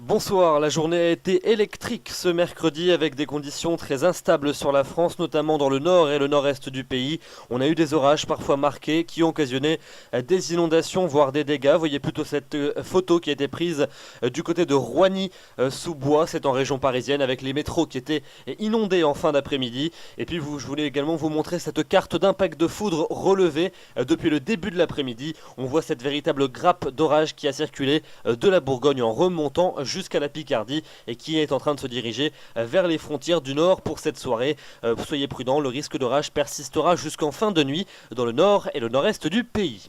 Bonsoir, la journée a été électrique ce mercredi avec des conditions très instables sur la France, notamment dans le nord et le nord-est du pays. On a eu des orages parfois marqués qui ont occasionné des inondations, voire des dégâts. Vous voyez plutôt cette photo qui a été prise du côté de Roigny-sous-Bois, c'est en région parisienne, avec les métros qui étaient inondés en fin d'après-midi. Et puis je voulais également vous montrer cette carte d'impact de foudre relevée depuis le début de l'après-midi. On voit cette véritable grappe d'orage qui a circulé de la Bourgogne en remontant jusqu'à la Picardie et qui est en train de se diriger vers les frontières du nord pour cette soirée. Soyez prudents, le risque d'orage persistera jusqu'en fin de nuit dans le nord et le nord-est du pays.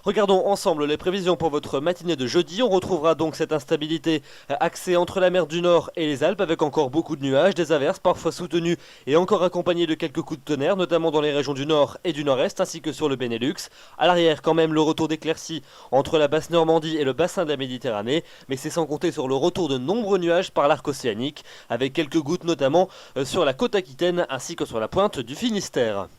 Regardons ensemble les prévisions pour votre matinée de jeudi. On retrouvera donc cette instabilité axée entre la mer du Nord et les Alpes avec encore beaucoup de nuages, des averses parfois soutenues et encore accompagnées de quelques coups de tonnerre, notamment dans les régions du Nord et du Nord-Est ainsi que sur le Benelux. À l'arrière quand même le retour d'éclaircies entre la basse Normandie et le bassin de la Méditerranée, mais c'est sans compter sur le retour de nombreux nuages par l'arc océanique avec quelques gouttes notamment sur la côte aquitaine ainsi que sur la pointe du Finistère.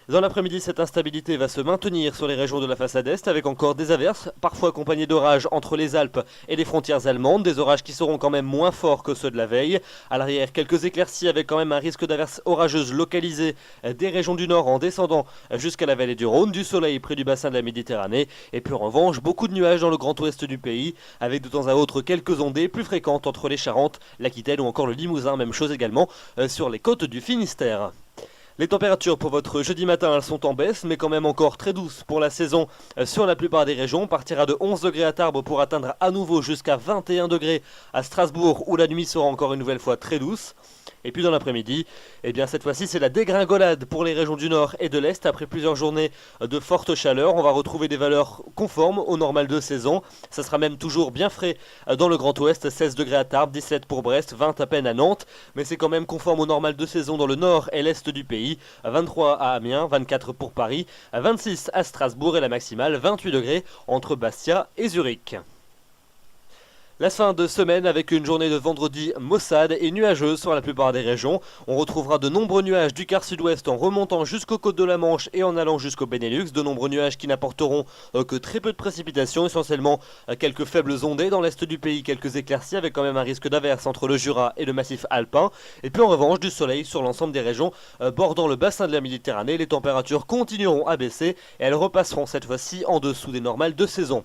Dans l'après-midi, cette instabilité va se maintenir sur les régions de la façade Est avec encore des averses, parfois accompagnées d'orages entre les Alpes et les frontières allemandes, des orages qui seront quand même moins forts que ceux de la veille. À l'arrière, quelques éclaircies avec quand même un risque d'averses orageuses localisées des régions du Nord en descendant jusqu'à la vallée du Rhône, du soleil près du bassin de la Méditerranée, et puis en revanche, beaucoup de nuages dans le grand ouest du pays, avec de temps à autre quelques ondées plus fréquentes entre les Charentes, l'Aquitaine ou encore le Limousin, même chose également sur les côtes du Finistère. Les températures pour votre jeudi matin elles sont en baisse mais quand même encore très douces pour la saison sur la plupart des régions. On partira de 11 degrés à Tarbes pour atteindre à nouveau jusqu'à 21 degrés à Strasbourg où la nuit sera encore une nouvelle fois très douce. Et puis dans l'après-midi, eh bien cette fois-ci c'est la dégringolade pour les régions du Nord et de l'Est. Après plusieurs journées de forte chaleur, on va retrouver des valeurs conformes au normal de saison. Ça sera même toujours bien frais dans le Grand Ouest, 16 degrés à Tarbes, 17 pour Brest, 20 à peine à Nantes. Mais c'est quand même conforme au normal de saison dans le Nord et l'Est du pays. 23 à Amiens, 24 pour Paris, 26 à Strasbourg et la maximale 28 degrés entre Bastia et Zurich. La fin de semaine avec une journée de vendredi maussade et nuageuse sur la plupart des régions. On retrouvera de nombreux nuages du quart sud-ouest en remontant jusqu'aux côtes de la Manche et en allant jusqu'au Benelux. De nombreux nuages qui n'apporteront que très peu de précipitations, essentiellement quelques faibles ondées dans l'est du pays, quelques éclaircies avec quand même un risque d'averse entre le Jura et le massif alpin. Et puis en revanche du soleil sur l'ensemble des régions bordant le bassin de la Méditerranée. Les températures continueront à baisser et elles repasseront cette fois-ci en dessous des normales de saison.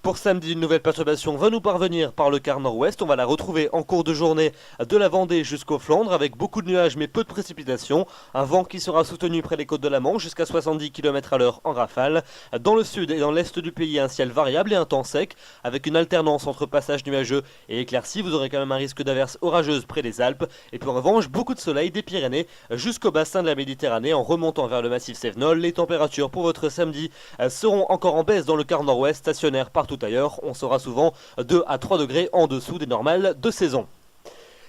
Pour samedi, une nouvelle perturbation va nous parvenir par le quart nord-ouest. On va la retrouver en cours de journée de la Vendée jusqu'aux Flandres avec beaucoup de nuages mais peu de précipitations. Un vent qui sera soutenu près des côtes de la Manche jusqu'à 70 km/h en rafale. Dans le sud et dans l'est du pays, un ciel variable et un temps sec avec une alternance entre passages nuageux et éclaircies. Vous aurez quand même un risque d'averses orageuses près des Alpes. Et puis en revanche, beaucoup de soleil des Pyrénées jusqu'au bassin de la Méditerranée en remontant vers le massif Cévenol. Les températures pour votre samedi seront encore en baisse dans le quart nord-ouest, stationnaire partout ailleurs, on sera souvent 2 à 3 degrés en dessous des normales de saison.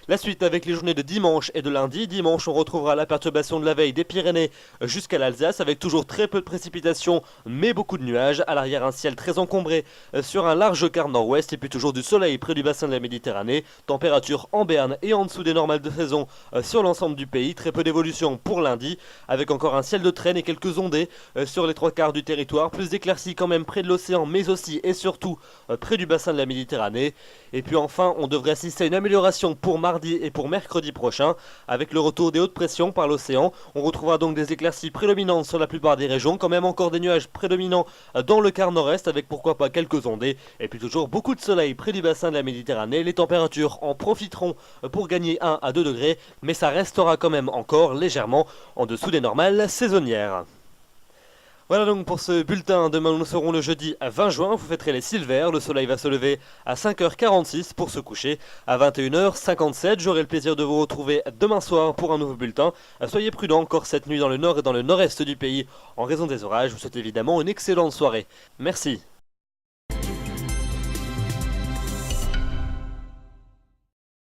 La suite avec les journées de dimanche et de lundi. Dimanche, on retrouvera la perturbation de la veille des Pyrénées jusqu'à l'Alsace avec toujours très peu de précipitations mais beaucoup de nuages. À l'arrière, un ciel très encombré sur un large quart nord-ouest et puis toujours du soleil près du bassin de la Méditerranée. Température en berne et en dessous des normales de saison sur l'ensemble du pays. Très peu d'évolution pour lundi avec encore un ciel de traîne et quelques ondées sur les 3/4 du territoire. Plus d'éclaircies quand même près de l'océan mais aussi et surtout près du bassin de la Méditerranée. Et puis enfin, on devrait assister à une amélioration pour mardi et pour mercredi prochain avec le retour des hautes pressions par l'océan. On retrouvera donc des éclaircies prédominantes sur la plupart des régions, quand même encore des nuages prédominants dans le quart nord-est avec pourquoi pas quelques ondées et puis toujours beaucoup de soleil près du bassin de la Méditerranée. Les températures en profiteront pour gagner 1 à 2 degrés mais ça restera quand même encore légèrement en dessous des normales saisonnières. Voilà donc pour ce bulletin. Demain nous serons le jeudi 20 juin, vous fêterez les Silvers. Le soleil va se lever à 5h46 pour se coucher à 21h57. J'aurai le plaisir de vous retrouver demain soir pour un nouveau bulletin. Soyez prudents encore cette nuit dans le nord et dans le nord-est du pays en raison des orages. Je vous souhaite évidemment une excellente soirée. Merci.